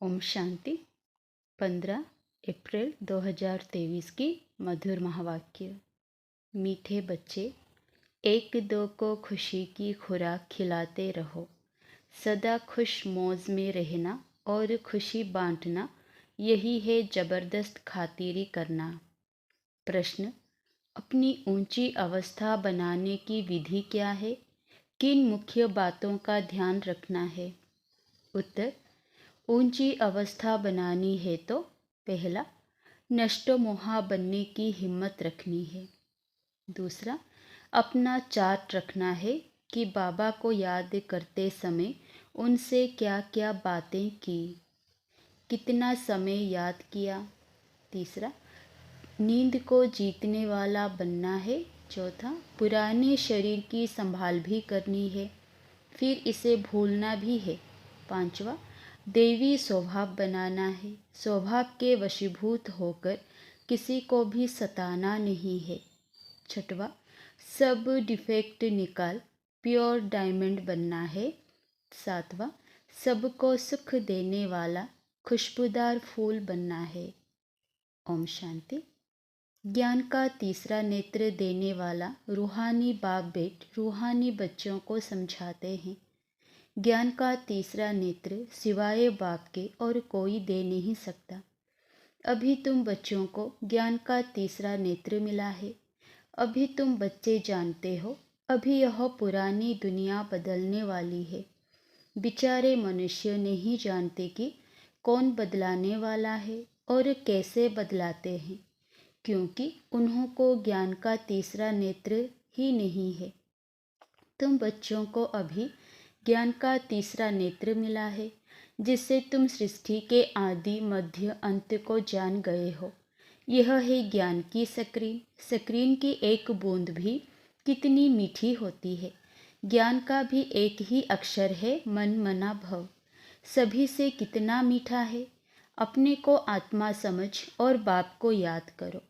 ओम शांति। 15 अप्रैल 2023 की मधुर महावाक्य। मीठे बच्चे, एक दो को खुशी की खुराक खिलाते रहो। सदा खुश मौज में रहना और खुशी बांटना, यही है जबरदस्त खातिरी करना। प्रश्न: अपनी ऊंची अवस्था बनाने की विधि क्या है? किन मुख्य बातों का ध्यान रखना है? उत्तर: ऊंची अवस्था बनानी है तो पहला, नष्टो मोहा बनने की हिम्मत रखनी है। दूसरा, अपना चार्ट रखना है कि बाबा को याद करते समय उनसे क्या क्या बातें की, कितना समय याद किया। तीसरा, नींद को जीतने वाला बनना है। चौथा, पुराने शरीर की संभाल भी करनी है, फिर इसे भूलना भी है। पांचवा, देवी स्वभाव बनाना है। स्वभाव के वशीभूत होकर किसी को भी सताना नहीं है। छठवा, सब डिफेक्ट निकाल प्योर डायमंड बनना है। सातवां, सबको सुख देने वाला खुशबूदार फूल बनना है। ओम शांति। ज्ञान का तीसरा नेत्र देने वाला रूहानी बाप बेट रूहानी बच्चों को समझाते हैं। ज्ञान का तीसरा नेत्र सिवाय बाप के और कोई दे नहीं सकता। अभी तुम बच्चों को ज्ञान का तीसरा नेत्र मिला है। अभी तुम बच्चे जानते हो, अभी यह पुरानी दुनिया बदलने वाली है। बेचारे मनुष्य नहीं जानते कि कौन बदलाने वाला है और कैसे बदलाते हैं, क्योंकि उन्हों को ज्ञान का तीसरा नेत्र ही नहीं है। तुम बच्चों को अभी ज्ञान का तीसरा नेत्र मिला है, जिससे तुम सृष्टि के आदि मध्य अंत को जान गए हो। यह है ज्ञान की स्क्रीन। स्क्रीन की एक बूंद भी कितनी मीठी होती है। ज्ञान का भी एक ही अक्षर है, मन मना भव। सभी से कितना मीठा है। अपने को आत्मा समझ और बाप को याद करो।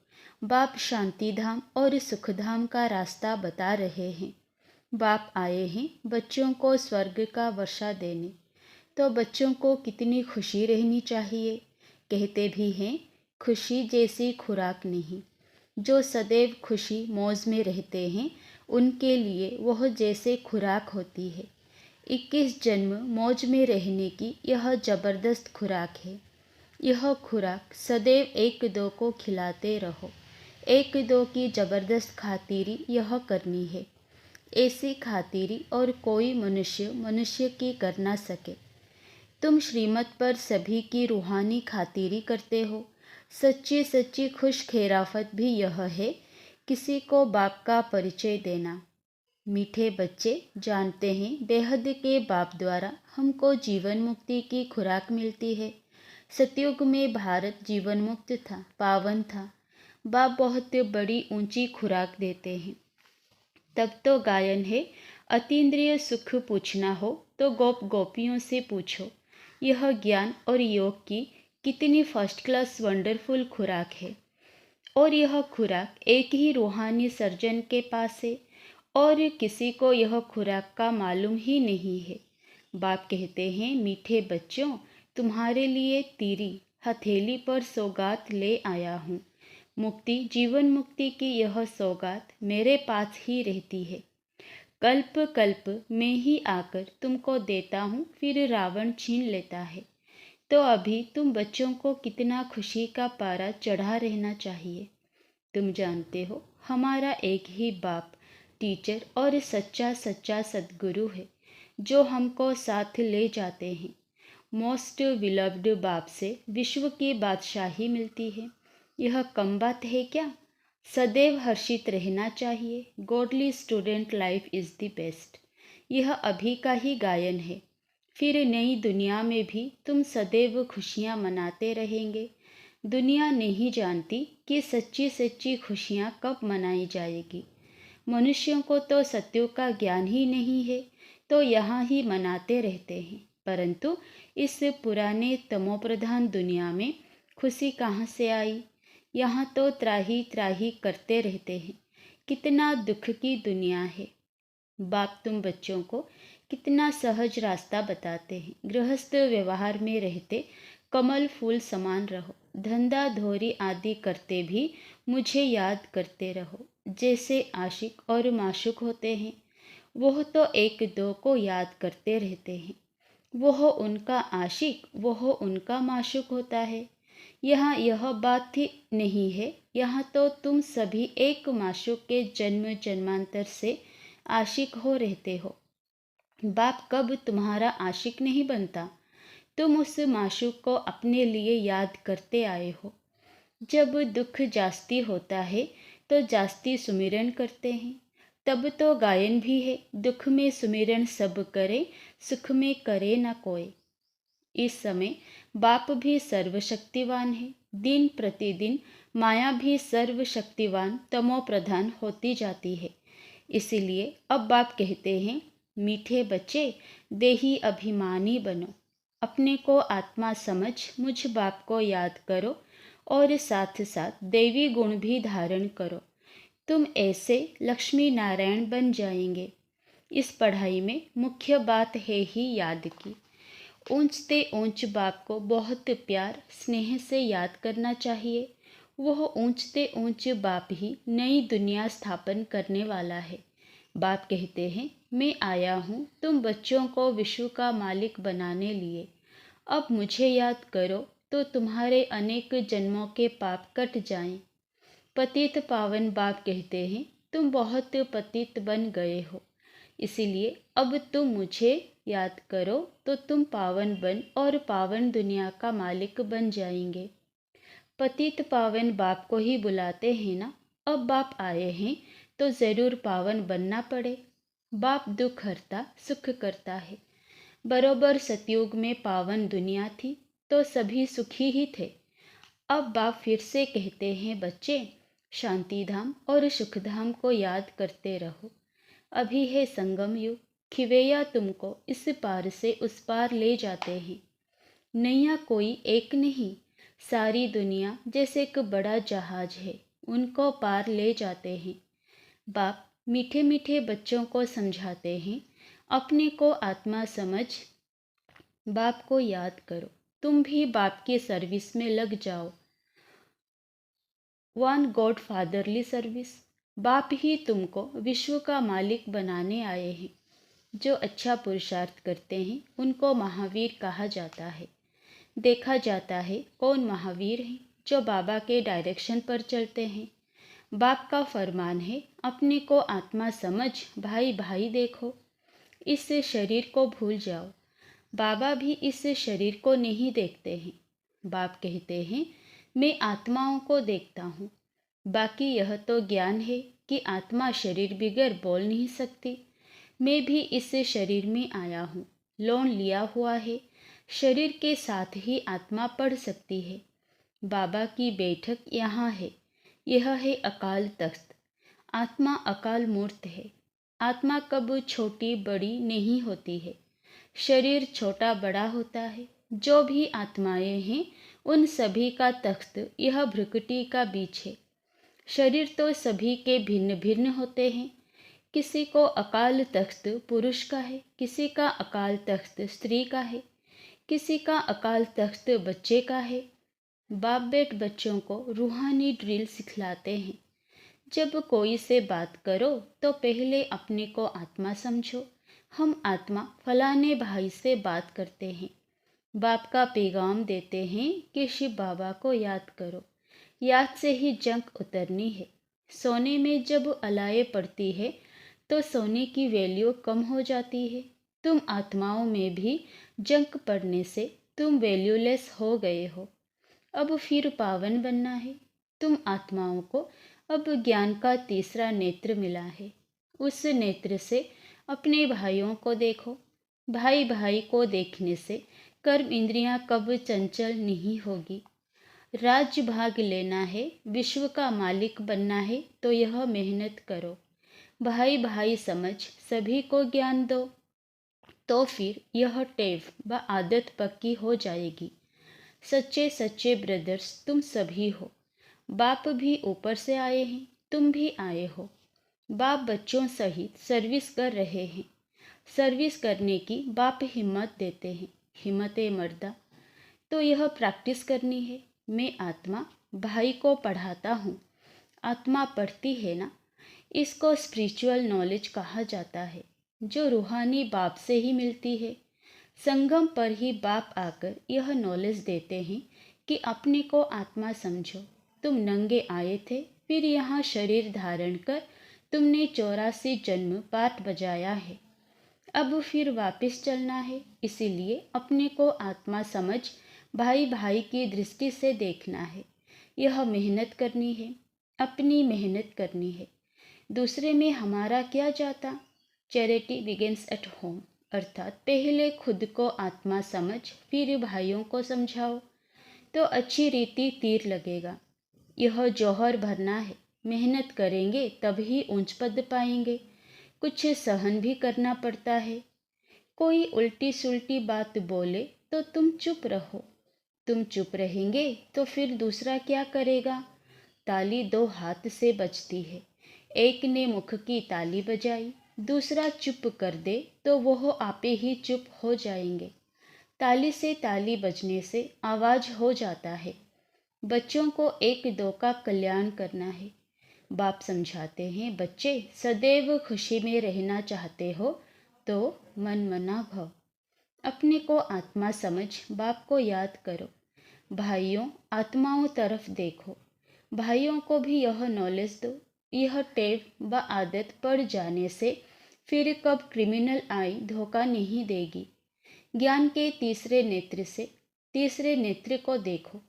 बाप शांति धाम और सुख धाम का रास्ता बता रहे हैं। बाप आए हैं बच्चों को स्वर्ग का वर्षा देने। तो बच्चों को कितनी खुशी रहनी चाहिए। कहते भी हैं, खुशी जैसी खुराक नहीं। जो सदैव खुशी मौज में रहते हैं, उनके लिए वह जैसे खुराक होती है। 21 जन्म मौज में रहने की यह जबरदस्त खुराक है। यह खुराक सदैव एक दो को खिलाते रहो। एक दो की जबरदस्त खातिरी यह करनी है। ऐसी खातिरी और कोई मनुष्य की कर ना सके। तुम श्रीमत पर सभी की रूहानी खातिरी करते हो। सच्ची सच्ची खुश खैराफत भी यह है, किसी को बाप का परिचय देना। मीठे बच्चे जानते हैं, बेहद के बाप द्वारा हमको जीवन मुक्ति की खुराक मिलती है। सतयुग में भारत जीवन मुक्त था, पावन था। बाप बहुत बड़ी ऊंची खुराक देते हैं। तब तो गायन है, अतीन्द्रिय सुख पूछना हो तो गोप गोपियों से पूछो। यह ज्ञान और योग की कितनी फर्स्ट क्लास वंडरफुल खुराक है। और यह खुराक एक ही रूहानी सर्जन के पास है और किसी को यह खुराक का मालूम ही नहीं है। बाप कहते हैं, मीठे बच्चों, तुम्हारे लिए तीरी हथेली पर सौगात ले आया हूँ। मुक्ति, जीवन मुक्ति की यह सौगात मेरे पास ही रहती है। कल्प कल्प में ही आकर तुमको देता हूँ, फिर रावण छीन लेता है। तो अभी तुम बच्चों को कितना खुशी का पारा चढ़ा रहना चाहिए। तुम जानते हो, हमारा एक ही बाप टीचर और सच्चा सच्चा सद्गुरु है, जो हमको साथ ले जाते हैं। मोस्ट विलव्ड बाप से विश्व की बादशाही मिलती है। यह कम बात है क्या? सदैव हर्षित रहना चाहिए। Godly student life is the best. यह अभी का ही गायन है। फिर नई दुनिया में भी तुम सदैव खुशियाँ मनाते रहेंगे। दुनिया नहीं जानती कि सच्ची सच्ची खुशियाँ कब मनाई जाएगी। मनुष्यों को तो सत्यों का ज्ञान ही नहीं है, तो यहाँ ही मनाते रहते हैं। परंतु इस पुराने तमोप्रधान दुनिया में खुशी कहाँ से आई? यहाँ तो त्राही त्राही करते रहते हैं। कितना दुख की दुनिया है। बाप तुम बच्चों को कितना सहज रास्ता बताते हैं। गृहस्थ व्यवहार में रहते कमल फूल समान रहो। धंधा धोरी आदि करते भी मुझे याद करते रहो। जैसे आशिक और माशूक होते हैं, वह तो एक दो को याद करते रहते हैं। वह उनका आशिक, वह उनका माशूक होता है। यहाँ यह बात ही नहीं है। यहाँ तो तुम सभी एक माशूक के जन्म जन्मांतर से आशिक हो रहते हो। बाप कब तुम्हारा आशिक नहीं बनता? तुम उस माशूक को अपने लिए याद करते आए हो। जब दुख जास्ती होता है तो जास्ती सुमिरन करते हैं। तब तो गायन भी है, दुख में सुमिरन सब करे, सुख में करे न कोई। इस समय बाप भी सर्वशक्तिवान है। दिन प्रतिदिन माया भी सर्वशक्तिवान तमो प्रधान होती जाती है। इसीलिए अब बाप कहते हैं, मीठे बच्चे, देही अभिमानी बनो। अपने को आत्मा समझ मुझ बाप को याद करो और साथ साथ दैवी गुण भी धारण करो। तुम ऐसे लक्ष्मी नारायण बन जाएंगे। इस पढ़ाई में मुख्य बात है ही याद की। ऊंचते ऊंच बाप को बहुत प्यार स्नेह से याद करना चाहिए। वह ऊंचते ऊंच बाप ही नई दुनिया स्थापन करने वाला है। बाप कहते हैं, मैं आया हूँ तुम बच्चों को विश्व का मालिक बनाने लिए। अब मुझे याद करो तो तुम्हारे अनेक जन्मों के पाप कट जाएं। पतित पावन बाप कहते हैं, तुम बहुत पतित बन गए हो, इसीलिए अब तुम मुझे याद करो तो तुम पावन बन और पावन दुनिया का मालिक बन जाएंगे। पतित पावन बाप को ही बुलाते हैं ना। अब बाप आए हैं तो ज़रूर पावन बनना पड़े। बाप दुख हरता सुख करता है। बरोबर सतयुग में पावन दुनिया थी तो सभी सुखी ही थे। अब बाप फिर से कहते हैं, बच्चे, शांति धाम और सुख धाम को याद करते रहो। अभी है संगम युग। खिवैया तुमको इस पार से उस पार ले जाते हैं। नैया कोई एक नहीं, सारी दुनिया जैसे एक बड़ा जहाज है, उनको पार ले जाते हैं। बाप मीठे मीठे बच्चों को समझाते हैं, अपने को आत्मा समझ बाप को याद करो। तुम भी बाप की सर्विस में लग जाओ। One God fatherly service. बाप ही तुमको विश्व का मालिक बनाने आए हैं। जो अच्छा पुरुषार्थ करते हैं उनको महावीर कहा जाता है। देखा जाता है कौन महावीर हैं? जो बाबा के डायरेक्शन पर चलते हैं। बाप का फरमान है, अपने को आत्मा समझ भाई भाई देखो। इस शरीर को भूल जाओ। बाबा भी इस शरीर को नहीं देखते हैं। बाप कहते हैं, मैं आत्माओं को देखता हूँ। बाकी यह तो ज्ञान है कि आत्मा शरीर बिगर बोल नहीं सकती। मैं भी इस शरीर में आया हूँ, लोन लिया हुआ है। शरीर के साथ ही आत्मा पढ़ सकती है। बाबा की बैठक यहाँ है। यह है अकाल तख्त। आत्मा अकाल मूर्त है। आत्मा कब छोटी बड़ी नहीं होती है। शरीर छोटा बड़ा होता है। जो भी आत्माएं हैं उन सभी का तख्त यह भ्रुकुटी का बीच है। शरीर तो सभी के भिन्न भिन्न होते हैं। किसी को अकाल तख्त पुरुष का है, किसी का अकाल तख्त स्त्री का है, किसी का अकाल तख्त बच्चे का है। बाप बेट बच्चों को रूहानी ड्रिल सिखलाते हैं। जब कोई से बात करो तो पहले अपने को आत्मा समझो। हम आत्मा फलाने भाई से बात करते हैं। बाप का पैगाम देते हैं कि शिव बाबा को याद करो। याद से ही जंक उतरनी है। सोने में जब अलाए पड़ती है तो सोने की वैल्यू कम हो जाती है। तुम आत्माओं में भी जंक पड़ने से तुम वैल्यूलेस हो गए हो। अब फिर पावन बनना है। तुम आत्माओं को अब ज्ञान का तीसरा नेत्र मिला है। उस नेत्र से अपने भाइयों को देखो। भाई भाई को देखने से कर्म इंद्रियां कब चंचल नहीं होगी। राज्य भाग लेना है, विश्व का मालिक बनना है तो यह मेहनत करो। भाई भाई समझ सभी को ज्ञान दो, तो फिर यह टेव व आदत पक्की हो जाएगी। सच्चे सच्चे ब्रदर्स तुम सभी हो। बाप भी ऊपर से आए हैं, तुम भी आए हो। बाप बच्चों सहित सर्विस कर रहे हैं। सर्विस करने की बाप हिम्मत देते हैं। हिम्मत मर्दा। तो यह प्रैक्टिस करनी है। मैं आत्मा भाई को पढ़ाता हूँ, आत्मा पढ़ती है ना। इसको स्पिरिचुअल नॉलेज कहा जाता है, जो रूहानी बाप से ही मिलती है। संगम पर ही बाप आकर यह नॉलेज देते हैं कि अपने को आत्मा समझो। तुम नंगे आए थे, फिर यहाँ शरीर धारण कर तुमने 84 जन्म पाठ बजाया है। अब फिर वापस चलना है, इसीलिए अपने को आत्मा समझ भाई भाई की दृष्टि से देखना है। यह मेहनत करनी है, अपनी मेहनत करनी है। दूसरे में हमारा क्या जाता। चैरिटी बिगिंस एट होम, अर्थात पहले खुद को आत्मा समझ फिर भाइयों को समझाओ, तो अच्छी रीति तीर लगेगा। यह जौहर भरना है, मेहनत करेंगे तभी ऊंच पद पाएंगे। कुछ सहन भी करना पड़ता है। कोई उल्टी सुल्टी बात बोले तो तुम चुप रहो। तुम चुप रहेंगे तो फिर दूसरा क्या करेगा। ताली 2 हाथ से बजती है। एक ने मुख की ताली बजाई, दूसरा चुप कर दे तो वह आपे ही चुप हो जाएंगे। ताली से ताली बजने से आवाज हो जाता है। बच्चों को 1-2 का कल्याण करना है। बाप समझाते हैं, बच्चे सदैव खुशी में रहना चाहते हो तो मन मना भव। अपने को आत्मा समझ बाप को याद करो। भाइयों, आत्माओं तरफ देखो। भाइयों को भी यह नॉलेज दो। यह टेव व आदत पड़ जाने से फिर कब क्रिमिनल आई धोखा नहीं देगी। ज्ञान के तीसरे नेत्र से तीसरे नेत्र को देखो।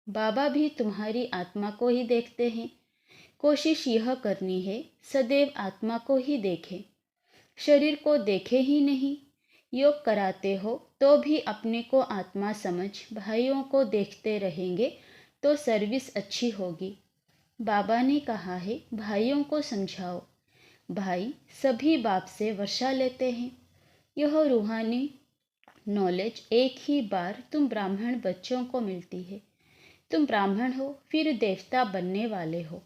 बाबा भी तुम्हारी आत्मा को ही देखते हैं। कोशिश यह करनी है सदैव आत्मा को ही देखें, शरीर को देखे ही नहीं। योग कराते हो तो भी अपने को आत्मा समझ भाइयों को देखते रहेंगे तो सर्विस अच्छी होगी। बाबा ने कहा है भाइयों को समझाओ। भाई सभी बाप से वर्षा लेते हैं। यह रूहानी नॉलेज एक ही बार तुम ब्राह्मण बच्चों को मिलती है। तुम ब्राह्मण हो फिर देवता बनने वाले हो।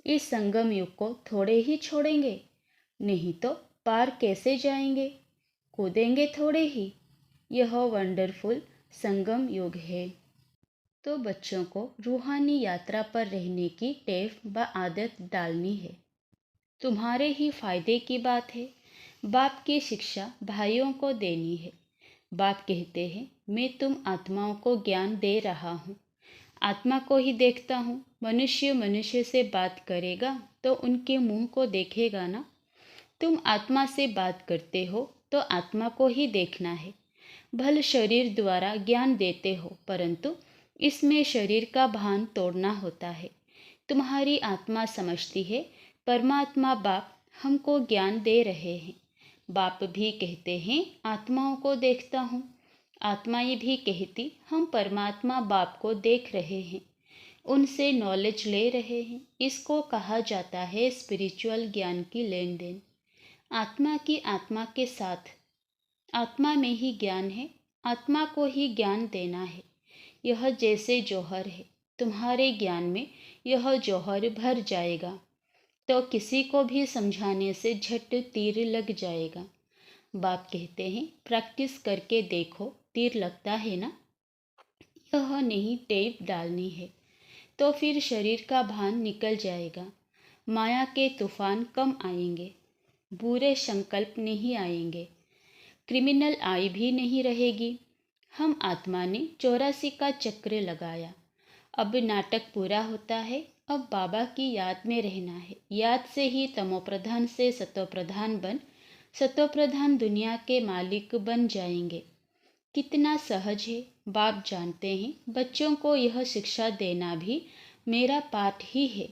इस संगम युग को थोड़े ही छोड़ेंगे, नहीं तो पार कैसे जाएंगे। कूदेंगे थोड़े ही। यह वंडरफुल संगम युग है। तो बच्चों को रूहानी यात्रा पर रहने की टेव व आदत डालनी है। तुम्हारे ही फायदे की बात है। बाप की शिक्षा भाइयों को देनी है। बाप कहते हैं, मैं तुम आत्माओं को ज्ञान दे रहा हूँ। आत्मा को ही देखता हूँ। मनुष्य मनुष्य से बात करेगा तो उनके मुंह को देखेगा ना। तुम आत्मा से बात करते हो तो आत्मा को ही देखना है। भल शरीर द्वारा ज्ञान देते हो, परंतु इसमें शरीर का भान तोड़ना होता है। तुम्हारी आत्मा समझती है परमात्मा बाप हमको ज्ञान दे रहे हैं। बाप भी कहते हैं आत्माओं को देखता हूँ। आत्माएं भी कहती हम परमात्मा बाप को देख रहे हैं, उनसे नॉलेज ले रहे हैं। इसको कहा जाता है स्पिरिचुअल ज्ञान की लेन देन। आत्मा की आत्मा के साथ। आत्मा में ही ज्ञान है, आत्मा को ही ज्ञान देना है। यह जैसे जौहर है, तुम्हारे ज्ञान में यह जौहर भर जाएगा तो किसी को भी समझाने से झट तीर लग जाएगा। बाप कहते हैं प्रैक्टिस करके देखो, तीर लगता है ना। यह नहीं टेप डालनी है तो फिर शरीर का भान निकल जाएगा। माया के तूफान कम आएंगे, बुरे संकल्प नहीं आएंगे, क्रिमिनल आई भी नहीं रहेगी। हम आत्मा ने 84 का चक्र लगाया। अब नाटक पूरा होता है। अब बाबा की याद में रहना है। याद से ही तमोप्रधान से सतोप्रधान बन सतोप्रधान दुनिया के मालिक बन जाएंगे। कितना सहज है। बाप जानते हैं बच्चों को यह शिक्षा देना भी मेरा पाठ ही है,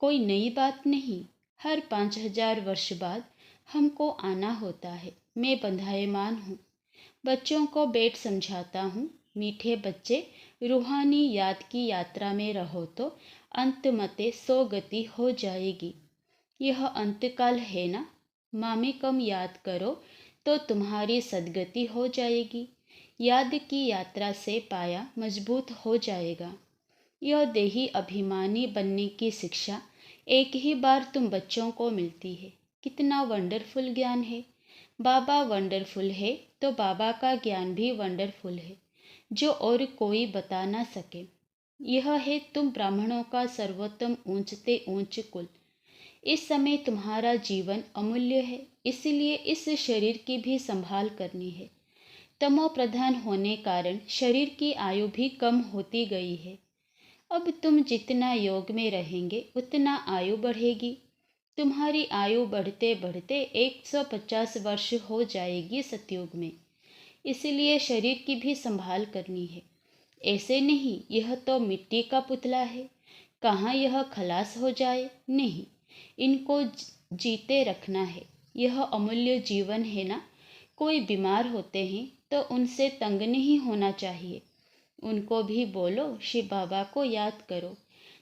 कोई नई बात नहीं। हर 5000 वर्ष बाद हमको आना होता है। मैं बंधायमान हूँ। बच्चों को बैठ समझाता हूँ, मीठे बच्चे रूहानी याद की यात्रा में रहो तो अंत मते 100 गति हो जाएगी। यह अंतकाल है ना। मामे कम याद करो तो तुम्हारी सदगति हो जाएगी। याद की यात्रा से पाया मजबूत हो जाएगा। यह देही अभिमानी बनने की शिक्षा एक ही बार तुम बच्चों को मिलती है। कितना वंडरफुल ज्ञान है। बाबा वंडरफुल है तो बाबा का ज्ञान भी वंडरफुल है। जो और कोई बता ना सके। यह है तुम ब्राह्मणों का सर्वोत्तम ऊंचते ऊंच कुल। इस समय तुम्हारा जीवन अमूल्य है, इसलिए इस शरीर की भी संभाल करनी है। तमो प्रधान होने कारण शरीर की आयु भी कम होती गई है। अब तुम जितना योग में रहेंगे उतना आयु बढ़ेगी। तुम्हारी आयु बढ़ते बढ़ते 150 वर्ष हो जाएगी सतयुग में। इसलिए शरीर की भी संभाल करनी है। ऐसे नहीं यह तो मिट्टी का पुतला है, कहाँ यह खलास हो जाए। नहीं, इनको जीते रखना है। यह अमूल्य जीवन है ना। कोई बीमार होते हैं तो उनसे तंग नहीं होना चाहिए। उनको भी बोलो शिव बाबा को याद करो।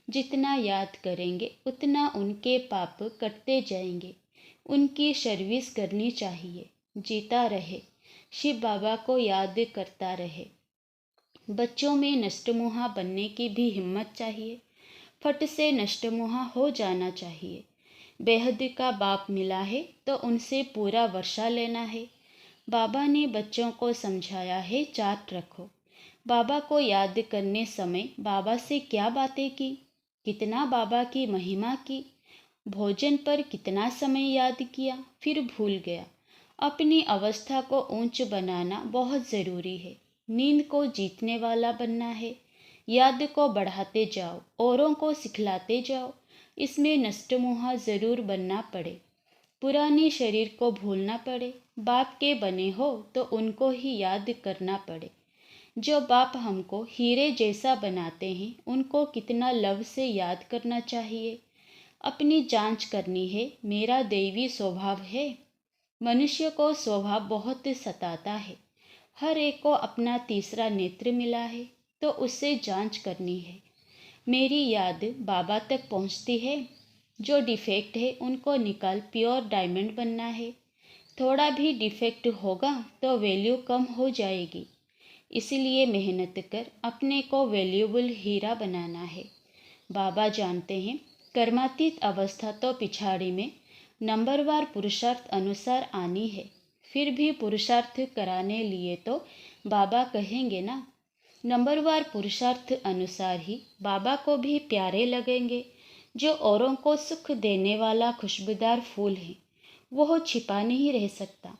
जितना याद करेंगे उतना उनके पाप कटते जाएंगे। उनकी सर्विस करनी चाहिए। जीता रहे, शिव बाबा को याद करता रहे। बच्चों में नष्टमुहा बनने की भी हिम्मत चाहिए। फट से नष्टमुहा हो जाना चाहिए। बेहद का बाप मिला है तो उनसे पूरा वर्षा लेना है। बाबा ने बच्चों को समझाया है चार्ट रखो। बाबा को याद करने समय बाबा से क्या बातें की, कितना बाबा की महिमा की, भोजन पर कितना समय याद किया, फिर भूल गया। अपनी अवस्था को ऊंच बनाना बहुत ज़रूरी है। नींद को जीतने वाला बनना है। याद को बढ़ाते जाओ, औरों को सिखलाते जाओ। इसमें नष्टमुहा ज़रूर बनना पड़े, पुरानी शरीर को भूलना पड़े। बाप के बने हो तो उनको ही याद करना पड़े। जो बाप हमको हीरे जैसा बनाते हैं उनको कितना लव से याद करना चाहिए। अपनी जांच करनी है, मेरा दैवी स्वभाव है। मनुष्य को स्वभाव बहुत सताता है। हर एक को अपना तीसरा नेत्र मिला है तो उससे जांच करनी है। मेरी याद बाबा तक पहुंचती है। जो डिफेक्ट है उनको निकाल प्योर डायमंड बनना है। थोड़ा भी डिफेक्ट होगा तो वैल्यू कम हो जाएगी। इसलिए मेहनत कर अपने को वैल्यूबल हीरा बनाना है। बाबा जानते हैं कर्मातीत अवस्था तो पिछाड़ी में नंबरवार पुरुषार्थ अनुसार आनी है। फिर भी पुरुषार्थ कराने लिए तो बाबा कहेंगे ना। नंबरवार पुरुषार्थ अनुसार ही बाबा को भी प्यारे लगेंगे। जो औरों को सुख देने वाला खुशबूदार फूल है वह छिपा नहीं रह सकता।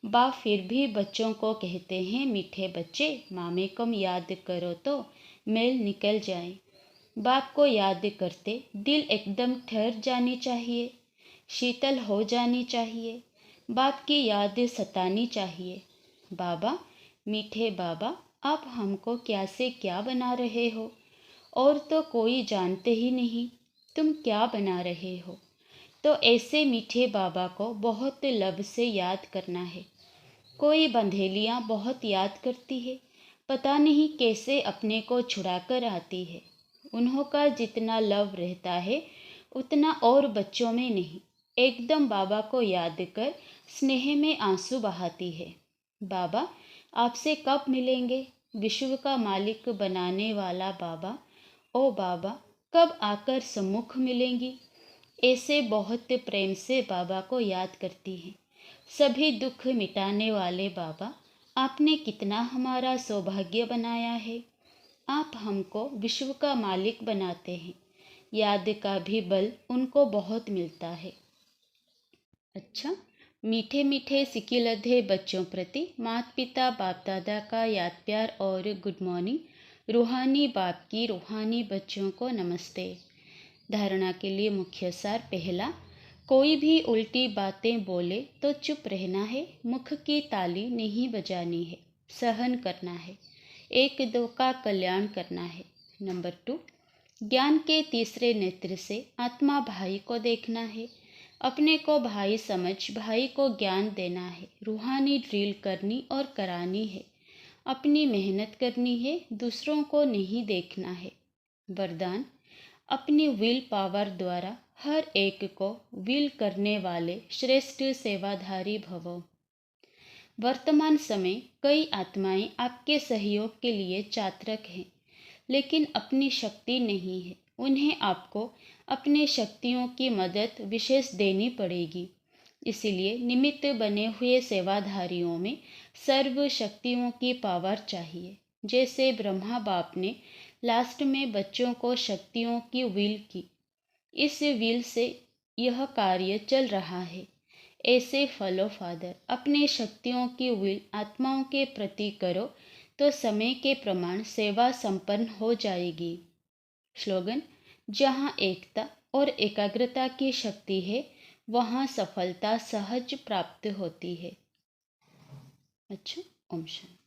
बाप फिर भी बच्चों को कहते हैं मीठे बच्चे, मामे कम याद करो तो मेल निकल जाए। बाप को याद करते दिल एकदम ठहर जानी चाहिए, शीतल हो जानी चाहिए। बाप की याद सतानी चाहिए। बाबा, मीठे बाबा, आप हमको क्या से क्या बना रहे हो, और तो कोई जानते ही नहीं तुम क्या बना रहे हो। तो ऐसे मीठे बाबा को बहुत लब से याद करना है। कोई बंधेलियाँ बहुत याद करती है, पता नहीं कैसे अपने को छुड़ाकर आती है। उन्हों का जितना लव रहता है उतना और बच्चों में नहीं। एकदम बाबा को याद कर स्नेह में आंसू बहाती है। बाबा, आपसे कब मिलेंगे? विश्व का मालिक बनाने वाला बाबा, ओ बाबा, कब आकर सम्मुख मिलेंगी? ऐसे बहुत प्रेम से बाबा को याद करती हैं। सभी दुख मिटाने वाले बाबा, आपने कितना हमारा सौभाग्य बनाया है। आप हमको विश्व का मालिक बनाते हैं। याद का भी बल उनको बहुत मिलता है। अच्छा, मीठे मीठे सिकिलधे बच्चों प्रति माता पिता बाप दादा का याद प्यार और गुड मॉर्निंग। रूहानी बाप की रूहानी बच्चों को नमस्ते। धारणा के लिए मुख्य सार। पहला, कोई भी उल्टी बातें बोले तो चुप रहना है, मुख की ताली नहीं बजानी है, सहन करना है, एक दो का कल्याण करना है। नंबर 2, ज्ञान के तीसरे नेत्र से आत्मा भाई को देखना है, अपने को भाई समझ भाई को ज्ञान देना है। रूहानी ड्रिल करनी और करानी है। अपनी मेहनत करनी है, दूसरों को नहीं देखना है। वरदान, अपनी विल पावर द्वारा हर एक को विल करने वाले श्रेष्ठ सेवाधारी भवो। वर्तमान समय कई आत्माएं आपके सहयोग के लिए चातक हैं, लेकिन अपनी शक्ति नहीं है। उन्हें आपको अपने शक्तियों की मदद विशेष देनी पड़ेगी। इसलिए निमित्त बने हुए सेवाधारियों में सर्व शक्तियों की पावर चाहिए। जैसे ब्रह्मा बाप ने लास्ट में बच्चों को शक्तियों की व्हील की, इस व्हील से यह कार्य चल रहा है। ऐसे फॉलो फादर अपने शक्तियों की व्हील आत्माओं के प्रति करो तो समय के प्रमाण सेवा संपन्न हो जाएगी। स्लोगन: जहाँ एकता और एकाग्रता की शक्ति है वहाँ सफलता सहज प्राप्त होती है। अच्छा, ओम शांति।